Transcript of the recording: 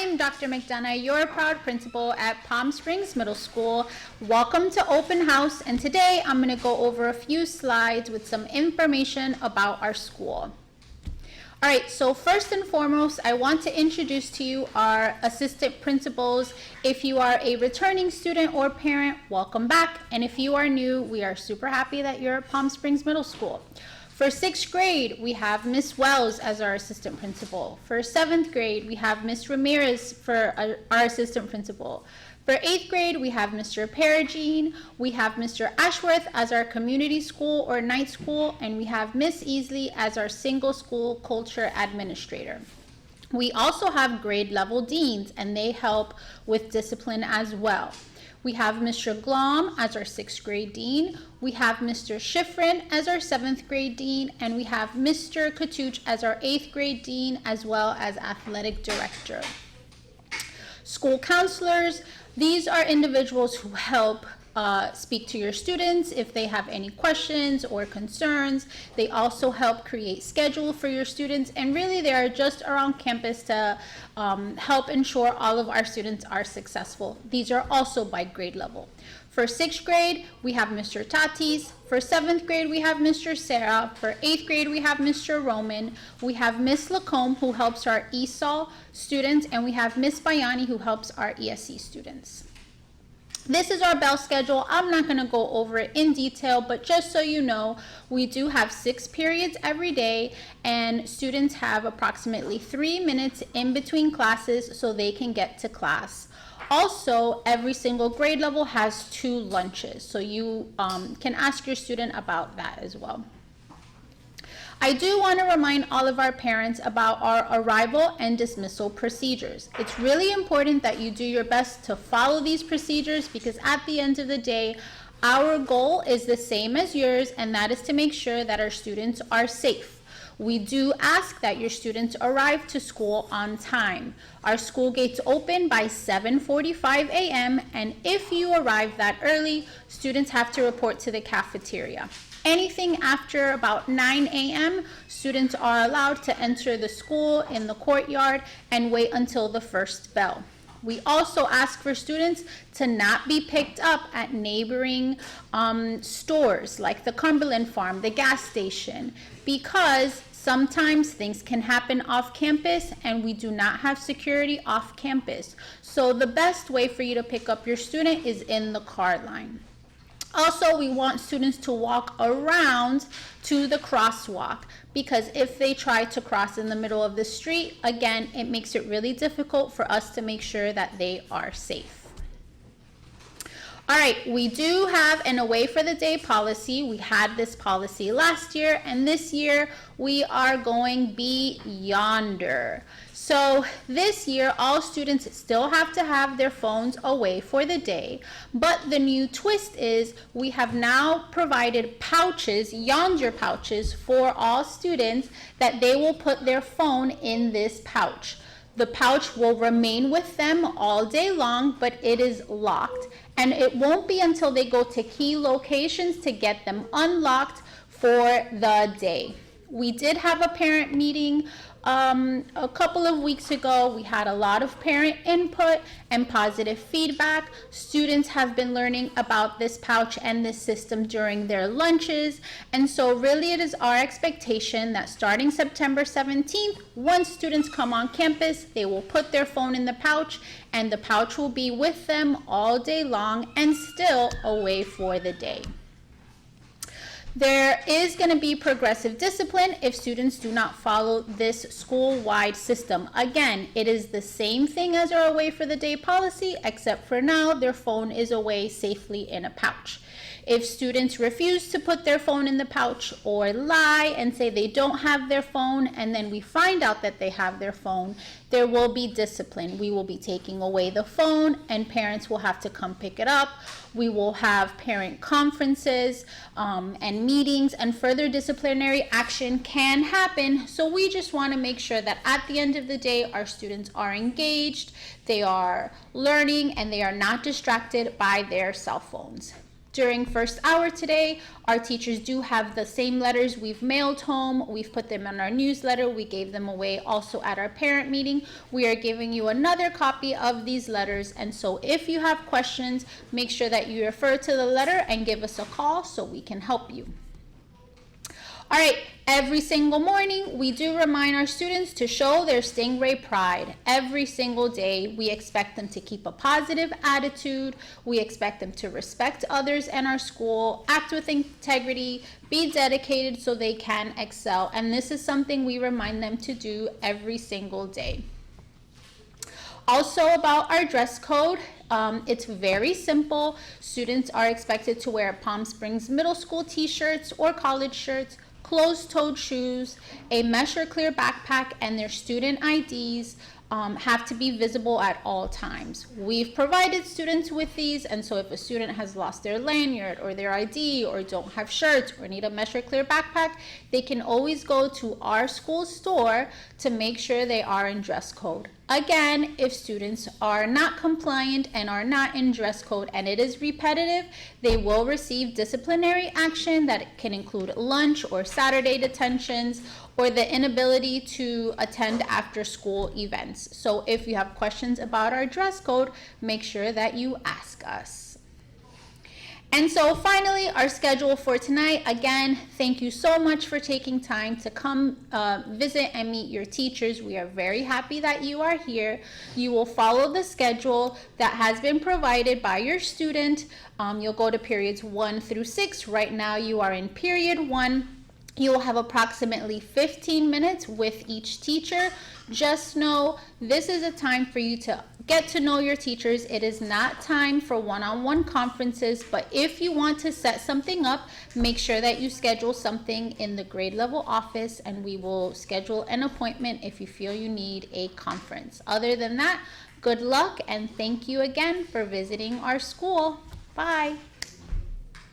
am Dr. McDonough, your proud principal at Palm Springs Middle School. Welcome to Open House, and today I'm going to go over a few slides with some information about our school. All right, so first and foremost, I want to introduce to you our assistant principals. If you are a returning student or parent, welcome back. And if you are new, we are super happy that you're at Palm Springs Middle School. For 6th grade, we have Miss Wells as our assistant principal. For 7th grade, we have Miss Ramirez for our assistant principal. For 8th grade, we have Mr. Perigine, we have Mr. Ashworth as our community school or night school, and we have Miss Easley as our single school culture administrator. We also have grade level deans, and they help with discipline as well. We have Mr. Glom as our 6th grade dean, we have Mr. Schifrin as our 7th grade dean, and we have Mr. Katuch as our 8th grade dean, as well as athletic director. School counselors, these are individuals who help speak to your students if they have any questions or concerns. They also help create schedule for your students, and really they are just around campus to help ensure all of our students are successful. These are also by grade level. For 6th grade, we have Mr. Tatis. For 7th grade, we have Mr. Sarah. For 8th grade, we have Mr. Roman. We have Miss Lacombe, who helps our ESOL students, and we have Miss Bayani, who helps our ESC students. This is our bell schedule. I'm not going to go over it in detail, but just so you know, we do have 6 periods every day, and students have approximately 3 minutes in between classes so they can get to class. Also, every single grade level has 2 lunches, so you can ask your student about that as well. I do want to remind all of our parents about our arrival and dismissal procedures. It's really important that you do your best to follow these procedures, because at the end of the day, our goal is the same as yours, and that is to make sure that our students are safe. We do ask that your students arrive to school on time. Our school gates open by 7:45 a.m. and if you arrive that early, students have to report to the cafeteria. Anything after about 9 a.m., students are allowed to enter the school in the courtyard and wait until the first bell. We also ask for students to not be picked up at neighboring stores like the Cumberland Farm, the gas station, because sometimes things can happen off campus and we do not have security off campus. So the best way for you to pick up your student is in the car line. Also, we want students to walk around to the crosswalk, because if they try to cross in the middle of the street, again, it makes it really difficult for us to make sure that they are safe. All right, we do have an away for the day policy. We had this policy last year, and this year we are going beyonder. So this year, all students still have to have their phones away for the day, but the new twist is we have now provided pouches, yonder pouches, for all students that they will put their phone in this pouch. The pouch will remain with them all day long, but it is locked, and it won't be until they go to key locations to get them unlocked for the day. We did have a parent meeting a couple of weeks ago. We had a lot of parent input and positive feedback. Students have been learning about this pouch and this system during their lunches, and so really it is our expectation that starting September 17th, once students come on campus, they will put their phone in the pouch, and the pouch will be with them all day long and still away for the day. There is going to be progressive discipline if students do not follow this school-wide system. Again, it is the same thing as our away for the day policy, except for now their phone is away safely in a pouch. If students refuse to put their phone in the pouch or lie and say they don't have their phone, and then we find out that they have their phone, there will be discipline. We will be taking away the phone, and parents will have to come pick it up. We will have parent conferences and meetings, and further disciplinary action can happen. So we just want to make sure that at the end of the day, our students are engaged, they are learning, and they are not distracted by their cell phones. During first hour today, our teachers do have the same letters we've mailed home. We've put them in our newsletter. We gave them away also at our parent meeting. We are giving you another copy of these letters. And so if you have questions, make sure that you refer to the letter and give us a call so we can help you. All right, every single morning, we do remind our students to show their Stingray Pride. Every single day, we expect them to keep a positive attitude. We expect them to respect others in our school, act with integrity, be dedicated so they can excel. And this is something we remind them to do every single day. Also about our dress code, it's very simple. Students are expected to wear Palm Springs Middle School t-shirts or college shirts, closed-toed shoes, a mesh or clear backpack, and their student IDs have to be visible at all times. We've provided students with these, and so if a student has lost their lanyard or their ID or don't have shirts or need a mesh or clear backpack, they can always go to our school store to make sure they are in dress code. Again, if students are not compliant and are not in dress code and it is repetitive, they will receive disciplinary action that can include lunch or Saturday detentions or the inability to attend after school events. So if you have questions about our dress code, make sure that you ask us. And so finally, our schedule for tonight. Again, thank you so much for taking time to come visit and meet your teachers. We are very happy that you are here. You will follow the schedule that has been provided by your student. You'll go to periods 1 through 6. Right now, you are in period 1. You will have approximately 15 minutes with each teacher. Just know this is a time for you to get to know your teachers. It is not time for one-on-one conferences, but if you want to set something up, make sure that you schedule something in the grade level office and we will schedule an appointment if you feel you need a conference. Other than that, good luck and thank you again for visiting our school. Bye.